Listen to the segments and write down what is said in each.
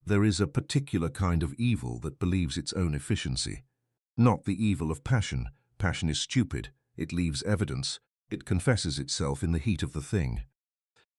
There is a particular kind of evil that believes its own efficiency. Not the evil of passion. Passion is stupid. It leaves evidence. It confesses itself in the heat of the thing.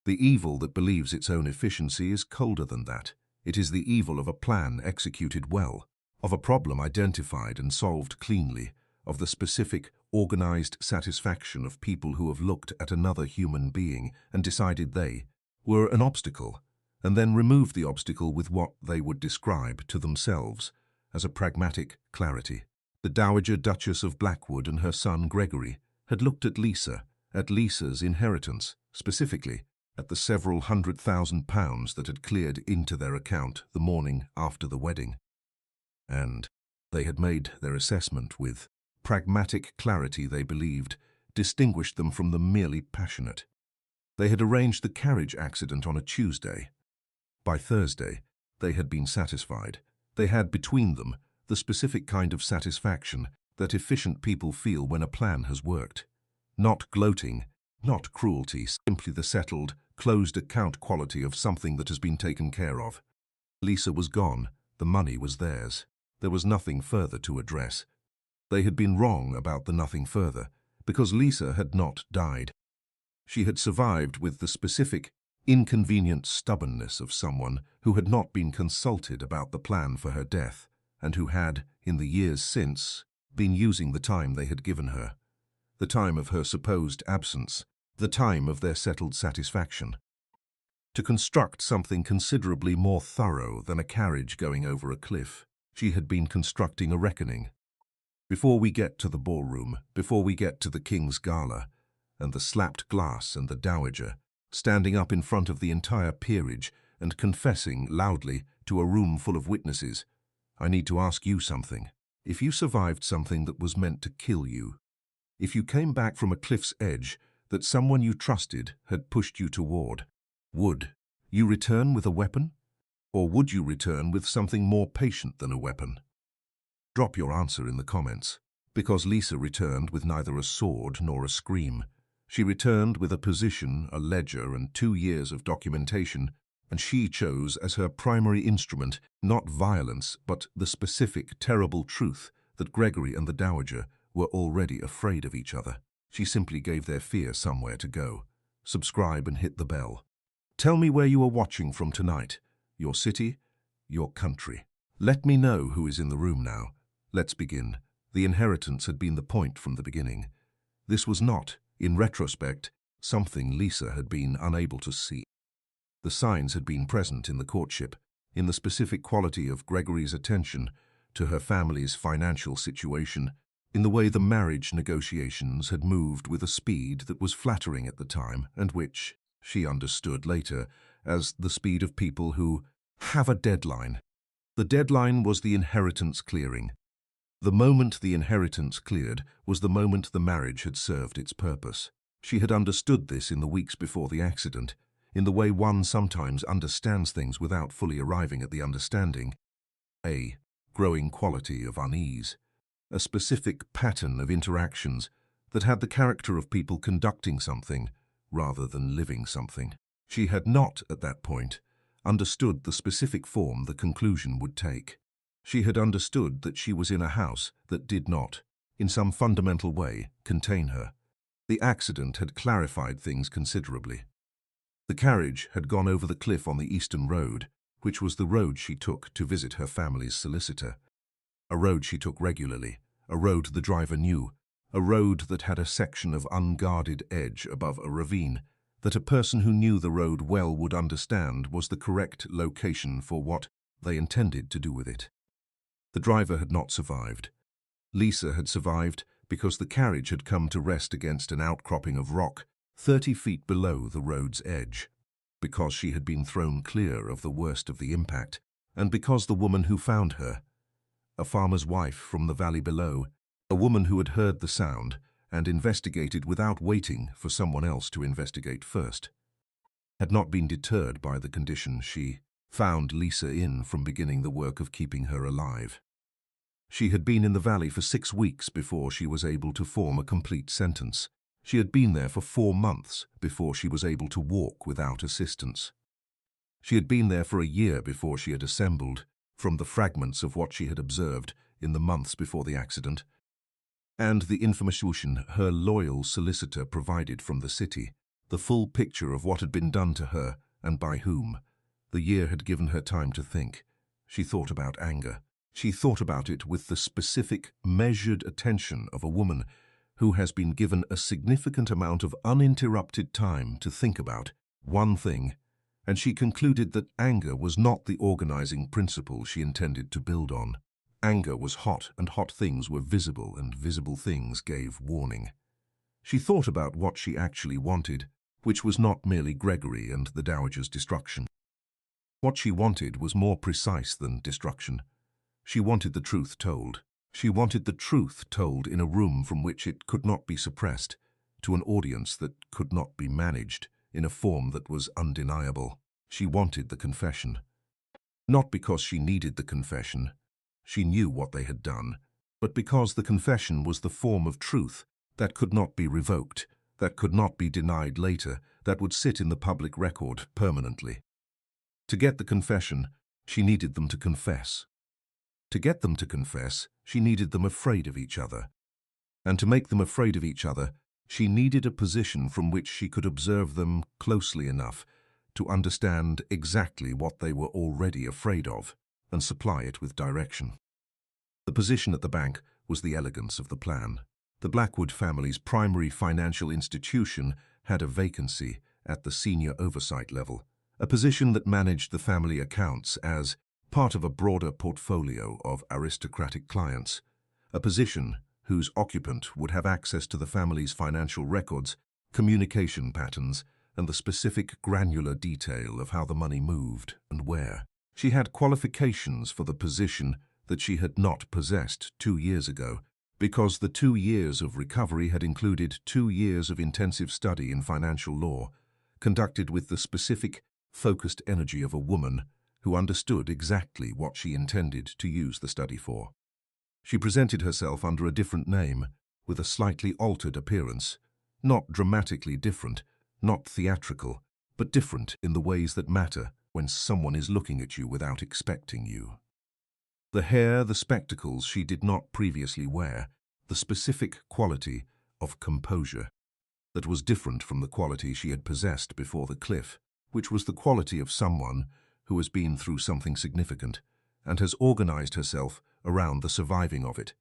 The evil that believes its own efficiency is colder than that. It is the evil of a plan executed well, of a problem identified and solved cleanly, of the specific, organized satisfaction of people who have looked at another human being and decided they were an obstacle, and then removed the obstacle with what they would describe to themselves as a pragmatic clarity. The Dowager Duchess of Blackwood and her son Gregory had looked at Lisa's inheritance, specifically at the several £100,000 that had cleared into their account the morning after the wedding. And they had made their assessment with pragmatic clarity they believed distinguished them from the merely passionate. They had arranged the carriage accident on a Tuesday. By Thursday, they had been satisfied. They had between them the specific kind of satisfaction that efficient people feel when a plan has worked. Not gloating, not cruelty, simply the settled, closed account quality of something that has been taken care of. Lisa was gone. The money was theirs. There was nothing further to address. They had been wrong about the nothing further, because Lisa had not died. She had survived with the specific, inconvenient stubbornness of someone who had not been consulted about the plan for her death, and who had, in the years since, been using the time they had given her, the time of her supposed absence, the time of their settled satisfaction, to construct something considerably more thorough than a carriage going over a cliff. She had been constructing a reckoning. Before we get to the ballroom, before we get to the King's Gala, and the slapped glass and the Dowager, standing up in front of the entire peerage and confessing loudly to a room full of witnesses, I need to ask you something. If you survived something that was meant to kill you, if you came back from a cliff's edge that someone you trusted had pushed you toward, would you return with a weapon? Or would you return with something more patient than a weapon? Drop your answer in the comments, because Lisa returned with neither a sword nor a scream. She returned with a position, a ledger, and 2 years of documentation, and she chose as her primary instrument not violence, but the specific, terrible truth that Gregory and the Dowager were already afraid of each other. She simply gave their fear somewhere to go. Subscribe and hit the bell. Tell me where you are watching from tonight. Your city, your country. Let me know who is in the room now. Let's begin. The inheritance had been the point from the beginning. This was not, in retrospect, something Lisa had been unable to see. The signs had been present in the courtship, in the specific quality of Gregory's attention to her family's financial situation, in the way the marriage negotiations had moved with a speed that was flattering at the time and which, she understood later, as the speed of people who have a deadline. The deadline was the inheritance clearing. The moment the inheritance cleared was the moment the marriage had served its purpose. She had understood this in the weeks before the accident, in the way one sometimes understands things without fully arriving at the understanding. A growing quality of unease, a specific pattern of interactions that had the character of people conducting something rather than living something. She had not, at that point, understood the specific form the conclusion would take. She had understood that she was in a house that did not, in some fundamental way, contain her. The accident had clarified things considerably. The carriage had gone over the cliff on the Eastern Road, which was the road she took to visit her family's solicitor. A road she took regularly, a road the driver knew, a road that had a section of unguarded edge above a ravine that a person who knew the road well would understand was the correct location for what they intended to do with it. The driver had not survived. Lisa had survived because the carriage had come to rest against an outcropping of rock 30 feet below the road's edge, because she had been thrown clear of the worst of the impact, and because the woman who found her, a farmer's wife from the valley below, a woman who had heard the sound and investigated without waiting for someone else to investigate first, had not been deterred by the condition she found Lisa in from beginning the work of keeping her alive. She had been in the valley for 6 weeks before she was able to form a complete sentence. She had been there for 4 months before she was able to walk without assistance. She had been there for a year before she had assembled, from the fragments of what she had observed in the months before the accident, and the information her loyal solicitor provided from the city, the full picture of what had been done to her and by whom. The year had given her time to think. She thought about anger. She thought about it with the specific, measured attention of a woman who has been given a significant amount of uninterrupted time to think about one thing, and she concluded that anger was not the organizing principle she intended to build on. Anger was hot, and hot things were visible, and visible things gave warning. She thought about what she actually wanted, which was not merely Gregory and the Dowager's destruction. What she wanted was more precise than destruction. She wanted the truth told. She wanted the truth told in a room from which it could not be suppressed, to an audience that could not be managed, in a form that was undeniable. She wanted the confession. Not because she needed the confession. She knew what they had done, but because the confession was the form of truth that could not be revoked, that could not be denied later, that would sit in the public record permanently. To get the confession, she needed them to confess. To get them to confess, she needed them afraid of each other. And to make them afraid of each other, she needed a position from which she could observe them closely enough to understand exactly what they were already afraid of and supply it with direction. The position at the bank was the elegance of the plan. The Blackwood family's primary financial institution had a vacancy at the senior oversight level, a position that managed the family accounts as part of a broader portfolio of aristocratic clients, a position whose occupant would have access to the family's financial records, communication patterns, and the specific granular detail of how the money moved and where. She had qualifications for the position that she had not possessed 2 years ago, because the 2 years of recovery had included 2 years of intensive study in financial law, conducted with the specific, focused energy of a woman who understood exactly what she intended to use the study for. She presented herself under a different name, with a slightly altered appearance, not dramatically different, not theatrical, but different in the ways that matter when someone is looking at you without expecting you. The hair, the spectacles she did not previously wear, the specific quality of composure that was different from the quality she had possessed before the cliff, which was the quality of someone who has been through something significant and has organized herself around the surviving of it.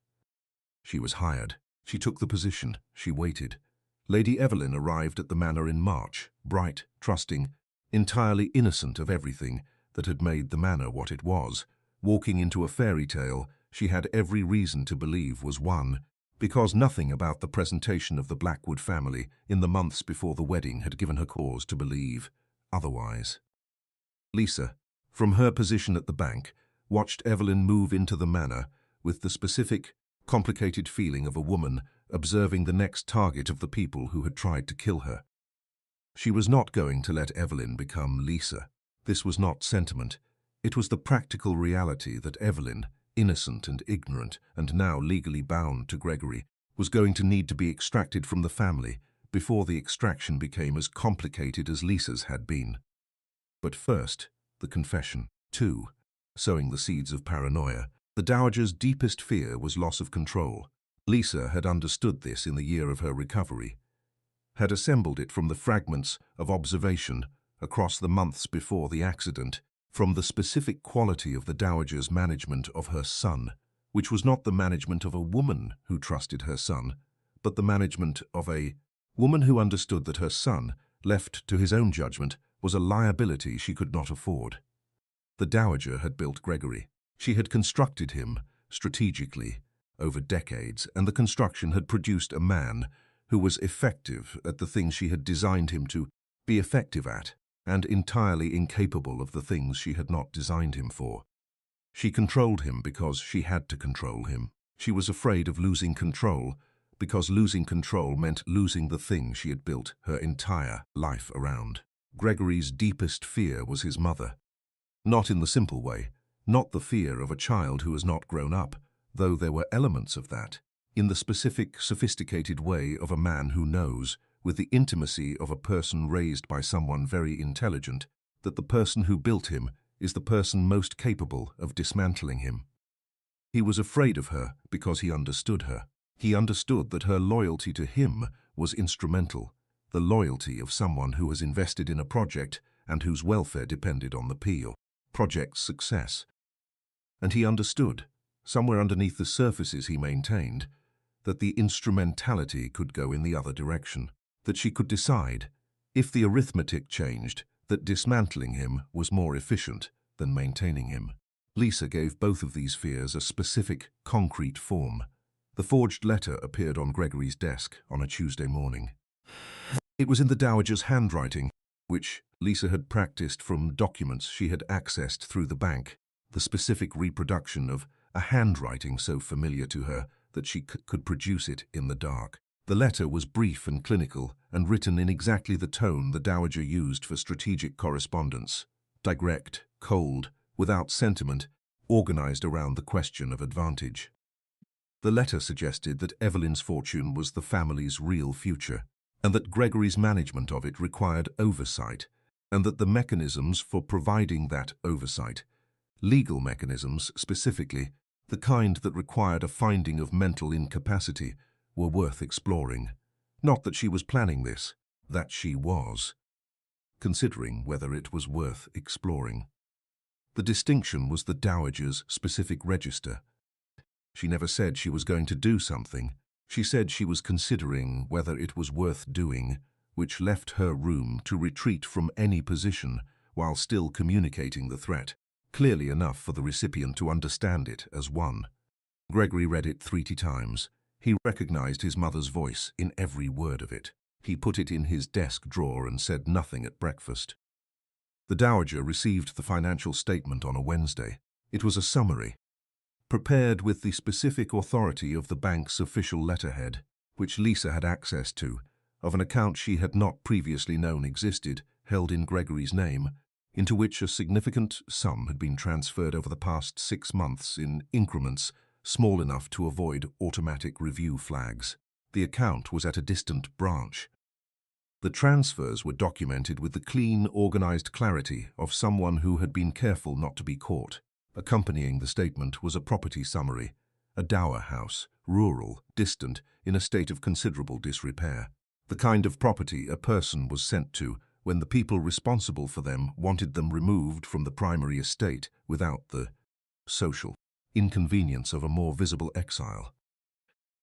She was hired. She took the position. She waited. Lady Evelyn arrived at the manor in March, bright, trusting, entirely innocent of everything that had made the manor what it was, walking into a fairy tale she had every reason to believe was one, because nothing about the presentation of the Blackwood family in the months before the wedding had given her cause to believe otherwise. Lisa, from her position at the bank, watched Evelyn move into the manor with the specific, complicated feeling of a woman observing the next target of the people who had tried to kill her. She was not going to let Evelyn become Lisa. This was not sentiment. It was the practical reality that Evelyn, innocent and ignorant and now legally bound to Gregory, was going to need to be extracted from the family before the extraction became as complicated as Lisa's had been. But first, the confession. 2. Sowing the seeds of paranoia. The Dowager's deepest fear was loss of control. Lisa had understood this in the year of her recovery, had assembled it from the fragments of observation across the months before the accident, from the specific quality of the Dowager's management of her son, which was not the management of a woman who trusted her son, but the management of a woman who understood that her son, left to his own judgment, was a liability she could not afford. The Dowager had built Gregory. She had constructed him strategically over decades, and the construction had produced a man who was effective at the things she had designed him to be effective at, and entirely incapable of the things she had not designed him for. She controlled him because she had to control him. She was afraid of losing control, because losing control meant losing the thing she had built her entire life around. Gregory's deepest fear was his mother. Not in the simple way, not the fear of a child who has not grown up, though there were elements of that, in the specific, sophisticated way of a man who knows, with the intimacy of a person raised by someone very intelligent, that the person who built him is the person most capable of dismantling him. He was afraid of her because he understood her. He understood that her loyalty to him was instrumental, the loyalty of someone who has invested in a project and whose welfare depended on the project's success. And he understood, somewhere underneath the surfaces he maintained, that the instrumentality could go in the other direction, that she could decide, if the arithmetic changed, that dismantling him was more efficient than maintaining him. Lisa gave both of these fears a specific, concrete form. The forged letter appeared on Gregory's desk on a Tuesday morning. It was in the Dowager's handwriting, which Lisa had practiced from documents she had accessed through the bank, the specific reproduction of a handwriting so familiar to her that she could produce it in the dark. The letter was brief and clinical and written in exactly the tone the Dowager used for strategic correspondence, direct, cold, without sentiment, organized around the question of advantage. The letter suggested that Evelyn's fortune was the family's real future, and that Gregory's management of it required oversight, and that the mechanisms for providing that oversight, legal mechanisms specifically, the kind that required a finding of mental incapacity, were worth exploring. Not that she was planning this, that she was considering whether it was worth exploring. The distinction was the Dowager's specific register. She never said she was going to do something. She said she was considering whether it was worth doing, which left her room to retreat from any position while still communicating the threat, clearly enough for the recipient to understand it as one. Gregory read it 3 times. He recognized his mother's voice in every word of it. He put it in his desk drawer and said nothing at breakfast. The Dowager received the financial statement on a Wednesday. It was a summary, prepared with the specific authority of the bank's official letterhead, which Lisa had access to, of an account she had not previously known existed, held in Gregory's name, into which a significant sum had been transferred over the past 6 months in increments small enough to avoid automatic review flags. The account was at a distant branch. The transfers were documented with the clean, organized clarity of someone who had been careful not to be caught. Accompanying the statement was a property summary, a dower house, rural, distant, in a state of considerable disrepair. The kind of property a person was sent to when the people responsible for them wanted them removed from the primary estate without the social inconvenience of a more visible exile.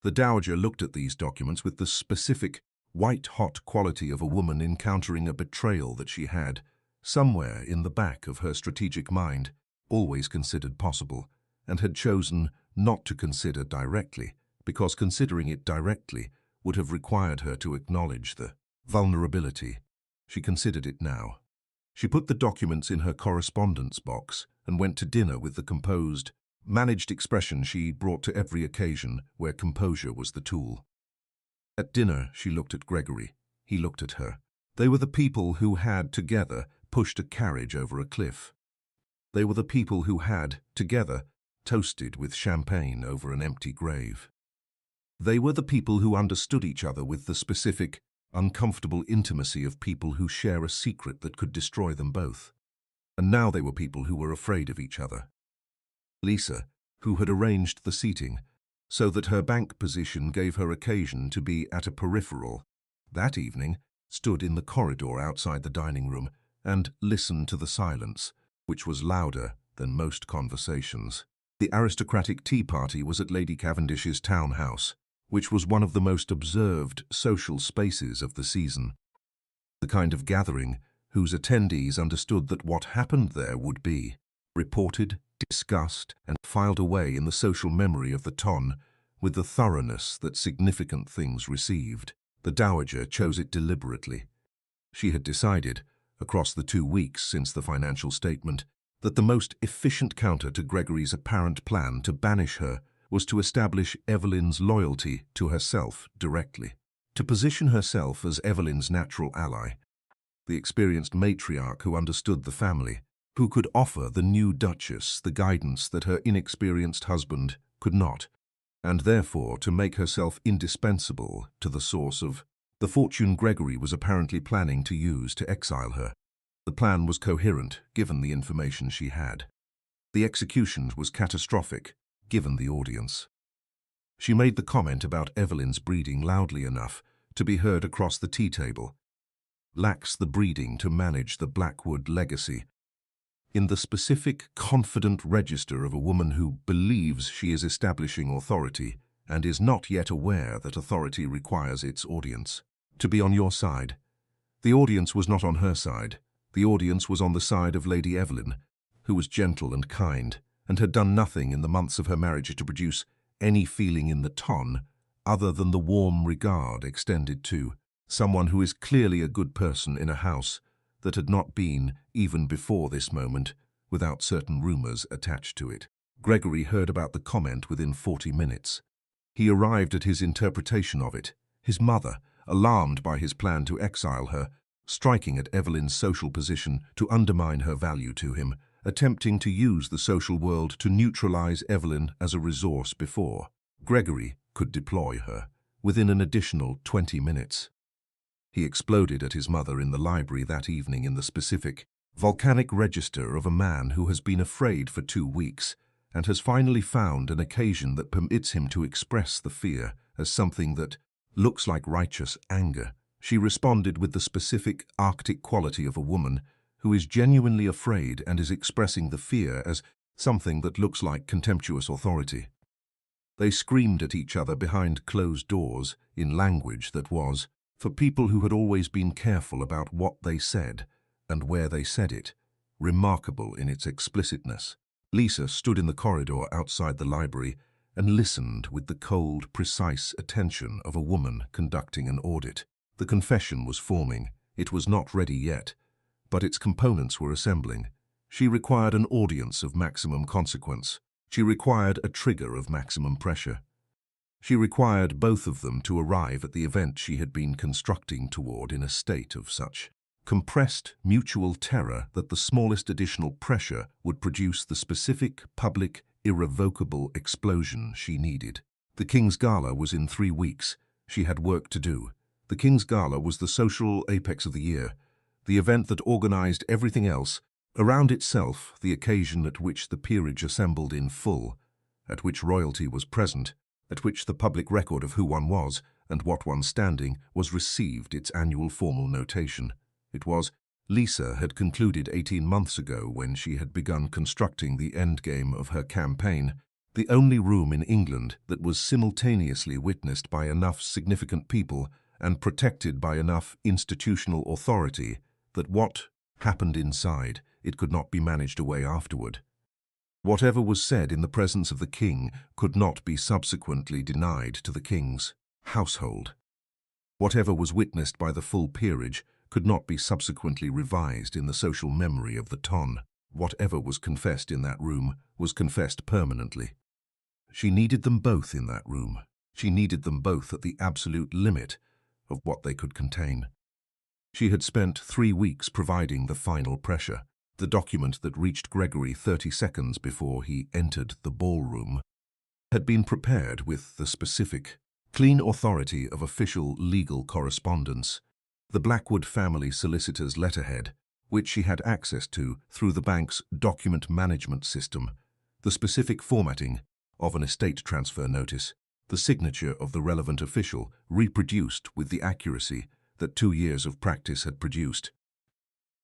The Dowager looked at these documents with the specific, white-hot quality of a woman encountering a betrayal that she had, somewhere in the back of her strategic mind, always considered possible, and had chosen not to consider directly, because considering it directly would have required her to acknowledge the vulnerability. She considered it now. She put the documents in her correspondence box and went to dinner with the composed, managed expression she brought to every occasion where composure was the tool. At dinner, she looked at Gregory. He looked at her. They were the people who had, together, pushed a carriage over a cliff. They were the people who had, together, toasted with champagne over an empty grave. They were the people who understood each other with the specific, uncomfortable intimacy of people who share a secret that could destroy them both. And now they were people who were afraid of each other. Lisa, who had arranged the seating, so that her bank position gave her occasion to be at a peripheral, that evening stood in the corridor outside the dining room and listened to the silence, which was louder than most conversations. The aristocratic tea party was at Lady Cavendish's townhouse, which was one of the most observed social spaces of the season. The kind of gathering whose attendees understood that what happened there would be reported, discussed, and filed away in the social memory of the ton with the thoroughness that significant things received. The Dowager chose it deliberately. She had decided, across the 2 weeks since the financial statement, that the most efficient counter to Gregory's apparent plan to banish her was to establish Evelyn's loyalty to herself directly, to position herself as Evelyn's natural ally, the experienced matriarch who understood the family, who could offer the new duchess the guidance that her inexperienced husband could not, and therefore to make herself indispensable to the source of the fortune Gregory was apparently planning to use to exile her. The plan was coherent, given the information she had. The execution was catastrophic, given the audience. She made the comment about Evelyn's breeding loudly enough to be heard across the tea table. Lacks the breeding to manage the Blackwood legacy. In the specific, confident register of a woman who believes she is establishing authority and is not yet aware that authority requires its audience to be on your side. The audience was not on her side. The audience was on the side of Lady Evelyn, who was gentle and kind, and had done nothing in the months of her marriage to produce any feeling in the ton other than the warm regard extended to someone who is clearly a good person in a house that had not been, even before this moment, without certain rumors attached to it. Gregory heard about the comment within 40 minutes. He arrived at his interpretation of it. His mother, alarmed by his plan to exile her, striking at Evelyn's social position to undermine her value to him, attempting to use the social world to neutralize Evelyn as a resource before Gregory could deploy her within an additional 20 minutes. He exploded at his mother in the library that evening in the specific, volcanic register of a man who has been afraid for 2 weeks and has finally found an occasion that permits him to express the fear as something that looks like righteous anger. She responded with the specific Arctic quality of a woman who is genuinely afraid and is expressing the fear as something that looks like contemptuous authority. They screamed at each other behind closed doors in language that was, for people who had always been careful about what they said and where they said it, remarkable in its explicitness. Lisa stood in the corridor outside the library and listened with the cold, precise attention of a woman conducting an audit. The confession was forming. It was not ready yet, but its components were assembling. She required an audience of maximum consequence. She required a trigger of maximum pressure. She required both of them to arrive at the event she had been constructing toward in a state of such compressed mutual terror that the smallest additional pressure would produce the specific, public, irrevocable explosion she needed. The King's Gala was in 3 weeks. She had work to do. The King's Gala was the social apex of the year, the event that organized everything else around itself, the occasion at which the peerage assembled in full, at which royalty was present, at which the public record of who one was and what one's standing was received its annual formal notation. It was, Lisa had concluded 18 months ago when she had begun constructing the endgame of her campaign, the only room in England that was simultaneously witnessed by enough significant people and protected by enough institutional authority that what happened inside, it could not be managed away afterward. Whatever was said in the presence of the king could not be subsequently denied to the king's household. Whatever was witnessed by the full peerage could not be subsequently revised in the social memory of the ton. Whatever was confessed in that room was confessed permanently. She needed them both in that room. She needed them both at the absolute limit of what they could contain. She had spent 3 weeks providing the final pressure. The document that reached Gregory 30 seconds before he entered the ballroom had been prepared with the specific, clean authority of official legal correspondence. The Blackwood family solicitor's letterhead, which she had access to through the bank's document management system, the specific formatting of an estate transfer notice, the signature of the relevant official reproduced with the accuracy that 2 years of practice had produced.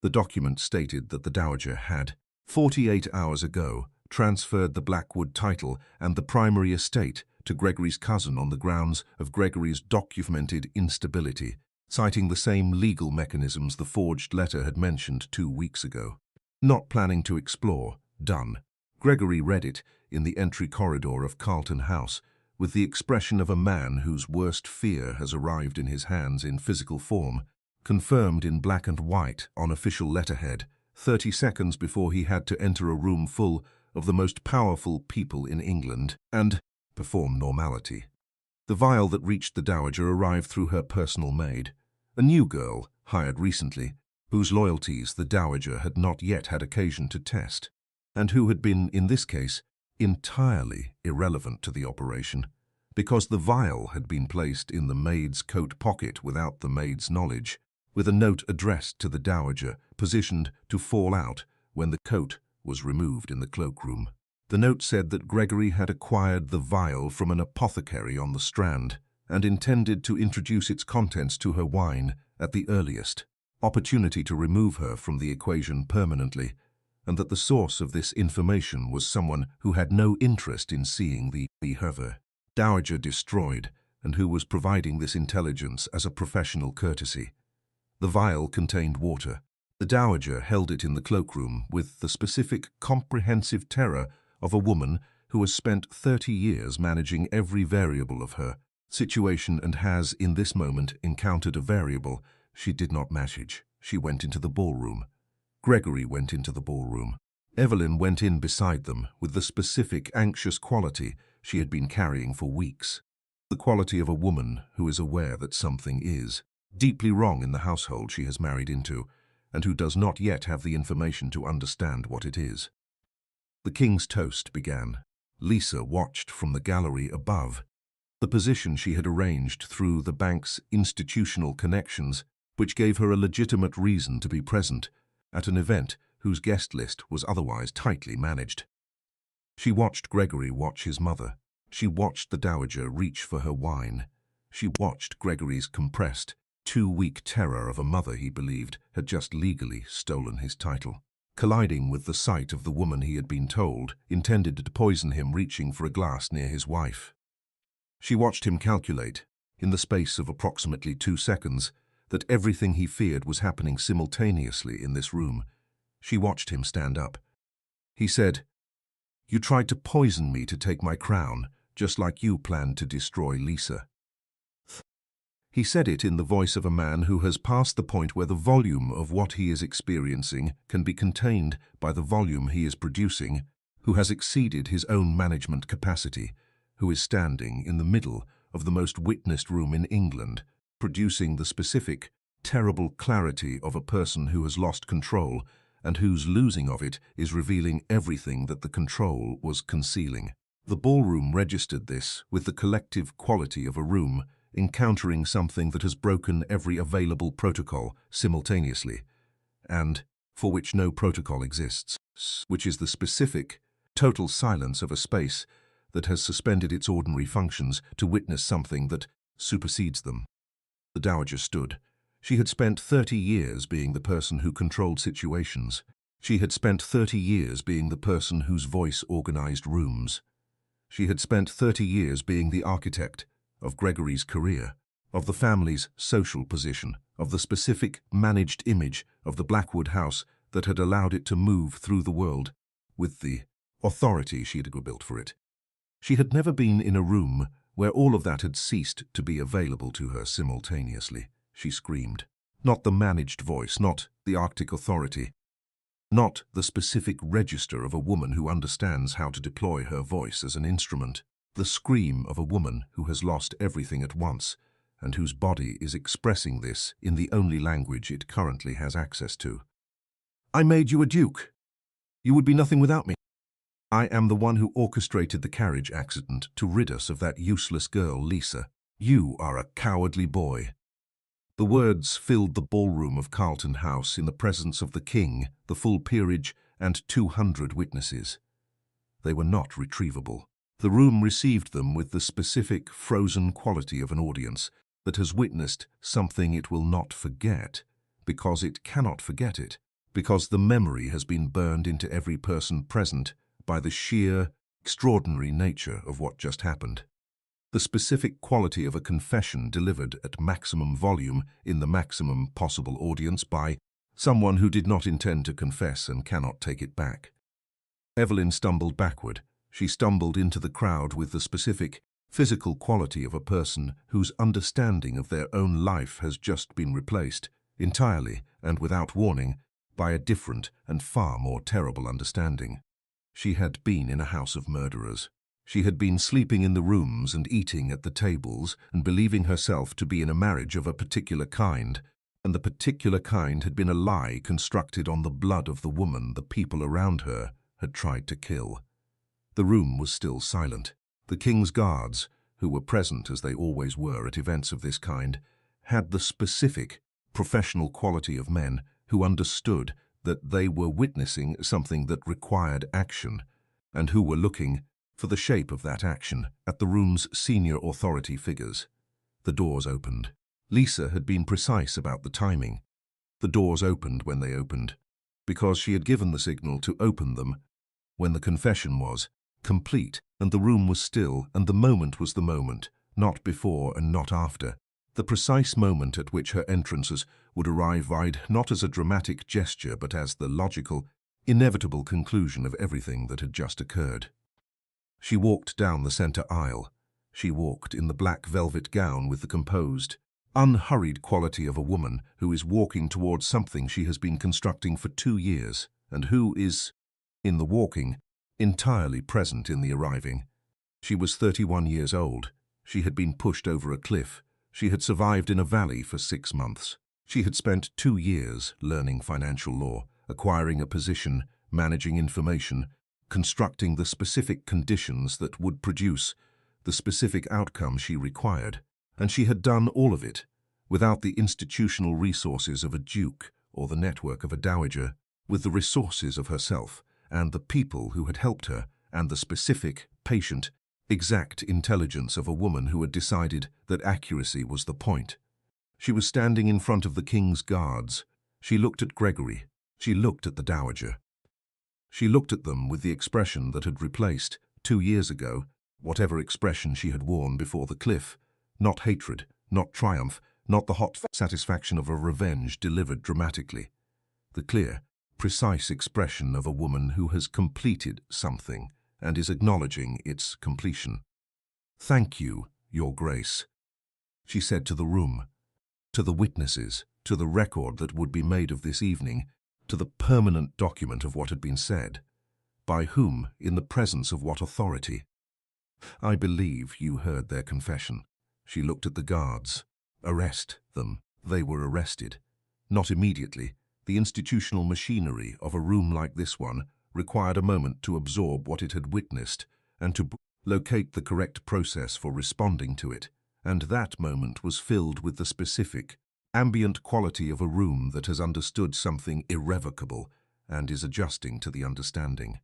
The document stated that the Dowager had, 48 hours ago, transferred the Blackwood title and the primary estate to Gregory's cousin on the grounds of Gregory's documented instability, citing the same legal mechanisms the forged letter had mentioned 2 weeks ago. Not planning to explore, done. Gregory read it in the entry corridor of Carlton House with the expression of a man whose worst fear has arrived in his hands in physical form, confirmed in black and white on official letterhead, 30 seconds before he had to enter a room full of the most powerful people in England and perform normality. The vial that reached the Dowager arrived through her personal maid, a new girl, hired recently, whose loyalties the Dowager had not yet had occasion to test, and who had been, in this case, entirely irrelevant to the operation, because the vial had been placed in the maid's coat pocket without the maid's knowledge. with a note addressed to the dowager, positioned to fall out when the coat was removed in the cloakroom. The note said that Gregory had acquired the vial from an apothecary on the Strand and intended to introduce its contents to her wine at the earliest opportunity to remove her from the equation permanently, and that the source of this information was someone who had no interest in seeing the her dowager destroyed and who was providing this intelligence as a professional courtesy. The vial contained water. The dowager held it in the cloakroom with the specific, comprehensive terror of a woman who has spent 30 years managing every variable of her situation and has, in this moment, encountered a variable she did not manage. She went into the ballroom. Gregory went into the ballroom. Evelyn went in beside them with the specific, anxious quality she had been carrying for weeks. The quality of a woman who is aware that something is deeply wrong in the household she has married into, and who does not yet have the information to understand what it is. The king's toast began. Lisa watched from the gallery above. The position she had arranged through the bank's institutional connections, which gave her a legitimate reason to be present at an event whose guest list was otherwise tightly managed. She watched Gregory watch his mother. She watched the dowager reach for her wine. She watched Gregory's compressed, 2-week terror of a mother he believed had just legally stolen his title, colliding with the sight of the woman he had been told intended to poison him reaching for a glass near his wife. She watched him calculate, in the space of approximately 2 seconds, that everything he feared was happening simultaneously in this room. She watched him stand up. He said, "You tried to poison me to take my crown, just like you planned to destroy Lisa." He said it in the voice of a man who has passed the point where the volume of what he is experiencing can be contained by the volume he is producing, who has exceeded his own management capacity, who is standing in the middle of the most witnessed room in England, producing the specific, terrible clarity of a person who has lost control and whose losing of it is revealing everything that the control was concealing. The ballroom registered this with the collective quality of a room encountering something that has broken every available protocol simultaneously, and for which no protocol exists, which is the specific, total silence of a space that has suspended its ordinary functions to witness something that supersedes them. The dowager stood. She had spent 30 years being the person who controlled situations. She had spent 30 years being the person whose voice organized rooms. She had spent 30 years being the architect of Gregory's career, of the family's social position, of the specific managed image of the Blackwood house that had allowed it to move through the world with the authority she had built for it. She had never been in a room where all of that had ceased to be available to her simultaneously. She screamed. Not the managed voice, not the Arctic authority, not the specific register of a woman who understands how to deploy her voice as an instrument. The scream of a woman who has lost everything at once and whose body is expressing this in the only language it currently has access to. "I made you a duke. You would be nothing without me. I am the one who orchestrated the carriage accident to rid us of that useless girl, Lisa. You are a cowardly boy." The words filled the ballroom of Carlton House in the presence of the king, the full peerage, and 200 witnesses. They were not retrievable. The room received them with the specific, frozen quality of an audience that has witnessed something it will not forget, because it cannot forget it, because the memory has been burned into every person present by the sheer, extraordinary nature of what just happened. The specific quality of a confession delivered at maximum volume in the maximum possible audience by someone who did not intend to confess and cannot take it back. Evelyn stumbled backward. She stumbled into the crowd with the specific, physical quality of a person whose understanding of their own life has just been replaced, entirely and without warning, by a different and far more terrible understanding. She had been in a house of murderers. She had been sleeping in the rooms and eating at the tables and believing herself to be in a marriage of a particular kind, and the particular kind had been a lie constructed on the blood of the woman the people around her had tried to kill. The room was still silent. The king's guards, who were present as they always were at events of this kind, had the specific, professional quality of men who understood that they were witnessing something that required action, and who were looking for the shape of that action at the room's senior authority figures. The doors opened. Lisa had been precise about the timing. The doors opened when they opened, because she had given the signal to open them when the confession was complete, and the room was still, and the moment was the moment, not before and not after. The precise moment at which her entrances would arrive vied not as a dramatic gesture, but as the logical, inevitable conclusion of everything that had just occurred. She walked down the center aisle. She walked in the black velvet gown with the composed, unhurried quality of a woman who is walking towards something she has been constructing for 2 years, and who is, in the walking, entirely present in the arriving. She was 31 years old. She had been pushed over a cliff. She had survived in a valley for 6 months. She had spent 2 years learning financial law, acquiring a position, managing information, constructing the specific conditions that would produce the specific outcome she required. And she had done all of it without the institutional resources of a duke or the network of a dowager, with the resources of herself and the people who had helped her, and the specific, patient, exact intelligence of a woman who had decided that accuracy was the point. She was standing in front of the king's guards. She looked at Gregory. She looked at the dowager. She looked at them with the expression that had replaced, 2 years ago, whatever expression she had worn before the cliff. Not hatred, not triumph, not the hot satisfaction of a revenge delivered dramatically. The clear, precise expression of a woman who has completed something and is acknowledging its completion. "Thank you, Your Grace," she said to the room, to the witnesses, to the record that would be made of this evening, to the permanent document of what had been said. By whom, in the presence of what authority? "I believe you heard their confession." She looked at the guards. "Arrest them." They were arrested. Not immediately. The institutional machinery of a room like this one required a moment to absorb what it had witnessed and to locate the correct process for responding to it, and that moment was filled with the specific, ambient quality of a room that has understood something irrevocable and is adjusting to the understanding.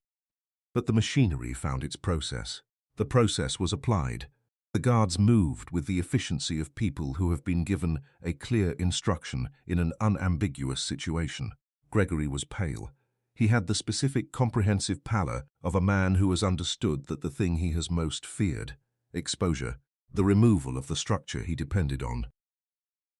But the machinery found its process. The process was applied. The guards moved with the efficiency of people who have been given a clear instruction in an unambiguous situation. Gregory was pale. He had the specific comprehensive pallor of a man who has understood that the thing he has most feared, exposure, the removal of the structure he depended on,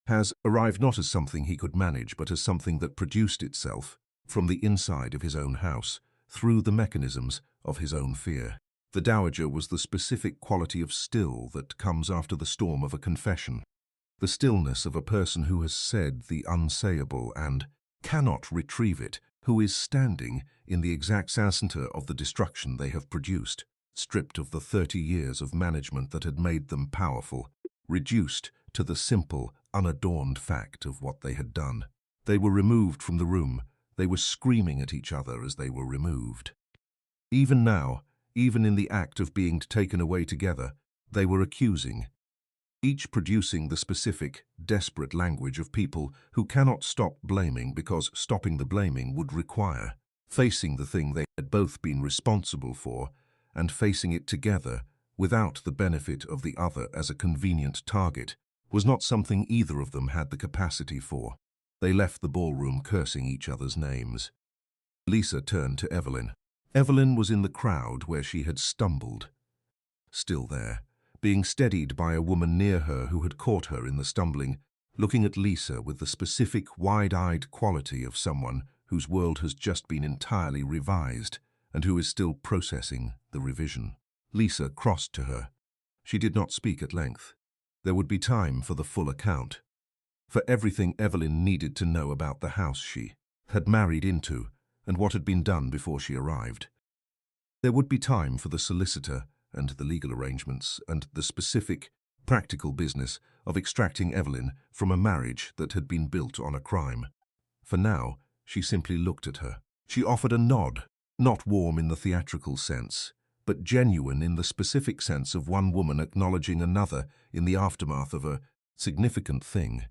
has arrived not as something he could manage, but as something that produced itself from the inside of his own house, through the mechanisms of his own fear. The dowager was the specific quality of still that comes after the storm of a confession. The stillness of a person who has said the unsayable and cannot retrieve it, who is standing in the exact center of the destruction they have produced, stripped of the 30 years of management that had made them powerful, reduced to the simple, unadorned fact of what they had done. They were removed from the room. They were screaming at each other as they were removed. Even now, even in the act of being taken away together, they were accusing, each producing the specific, desperate language of people who cannot stop blaming because stopping the blaming would require facing the thing they had both been responsible for and facing it together without the benefit of the other as a convenient target was not something either of them had the capacity for. They left the ballroom cursing each other's names. Lisa turned to Evelyn. Evelyn was in the crowd where she had stumbled, still there, being steadied by a woman near her who had caught her in the stumbling, looking at Lisa with the specific wide-eyed quality of someone whose world has just been entirely revised and who is still processing the revision. Lisa crossed to her. She did not speak at length. There would be time for the full account, for everything Evelyn needed to know about the house she had married into and what had been done before she arrived. There would be time for the solicitor and the legal arrangements and the specific, practical business of extracting Evelyn from a marriage that had been built on a crime. For now, she simply looked at her. She offered a nod, not warm in the theatrical sense, but genuine in the specific sense of one woman acknowledging another in the aftermath of a significant thing.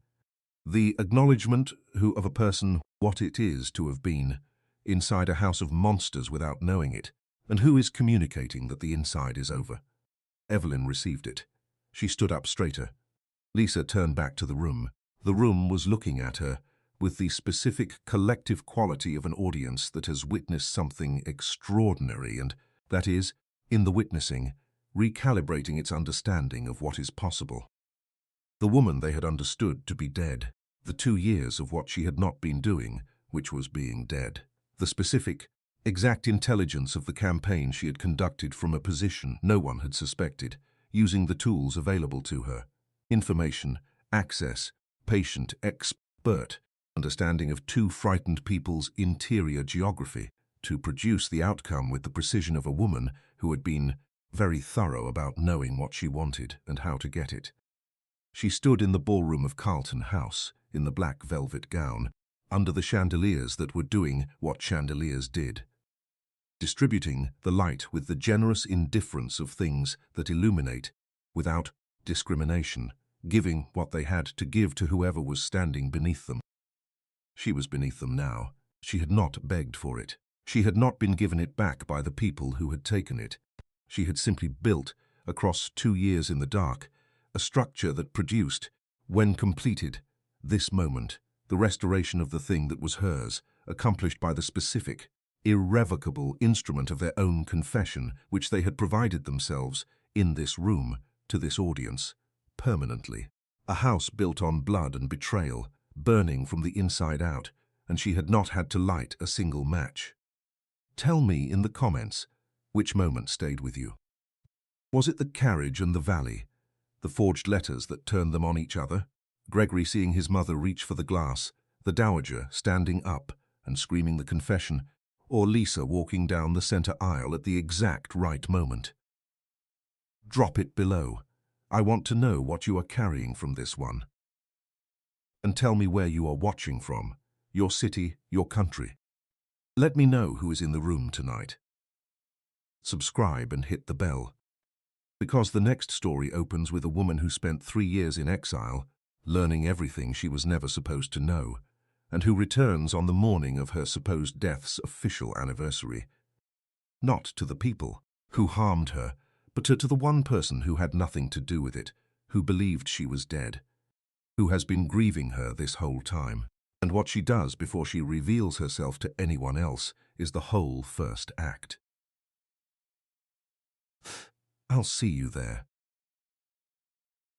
The acknowledgement of a person what it is to have been inside a house of monsters without knowing it, and who is communicating that the inside is over. Evelyn received it. She stood up straighter. Lisa turned back to the room. The room was looking at her with the specific collective quality of an audience that has witnessed something extraordinary and, that is, in the witnessing, recalibrating its understanding of what is possible. The woman they had understood to be dead, the 2 years of what she had not been doing, which was being dead. The specific, exact intelligence of the campaign she had conducted from a position no one had suspected, using the tools available to her. Information, access, patient, expert, understanding of 2 frightened people's interior geography to produce the outcome with the precision of a woman who had been very thorough about knowing what she wanted and how to get it. She stood in the ballroom of Carlton House, in the black velvet gown, under the chandeliers that were doing what chandeliers did, distributing the light with the generous indifference of things that illuminate, without discrimination, giving what they had to give to whoever was standing beneath them. She was beneath them now. She had not begged for it. She had not been given it back by the people who had taken it. She had simply built, across 2 years in the dark, a structure that produced, when completed, this moment, the restoration of the thing that was hers, accomplished by the specific, irrevocable instrument of their own confession, which they had provided themselves, in this room, to this audience, permanently. A house built on blood and betrayal, burning from the inside out, and she had not had to light a single match. Tell me in the comments, which moment stayed with you? Was it the carriage and the valley, the forged letters that turned them on each other, Gregory seeing his mother reach for the glass, the dowager standing up and screaming the confession, or Lisa walking down the center aisle at the exact right moment? Drop it below. I want to know what you are carrying from this one. And tell me where you are watching from, your city, your country. Let me know who is in the room tonight. Subscribe and hit the bell, because the next story opens with a woman who spent 3 years in exile, learning everything she was never supposed to know, and who returns on the morning of her supposed death's official anniversary. Not to the people who harmed her, but to the one person who had nothing to do with it, who believed she was dead, who has been grieving her this whole time. And what she does before she reveals herself to anyone else is the whole first act. I'll see you there.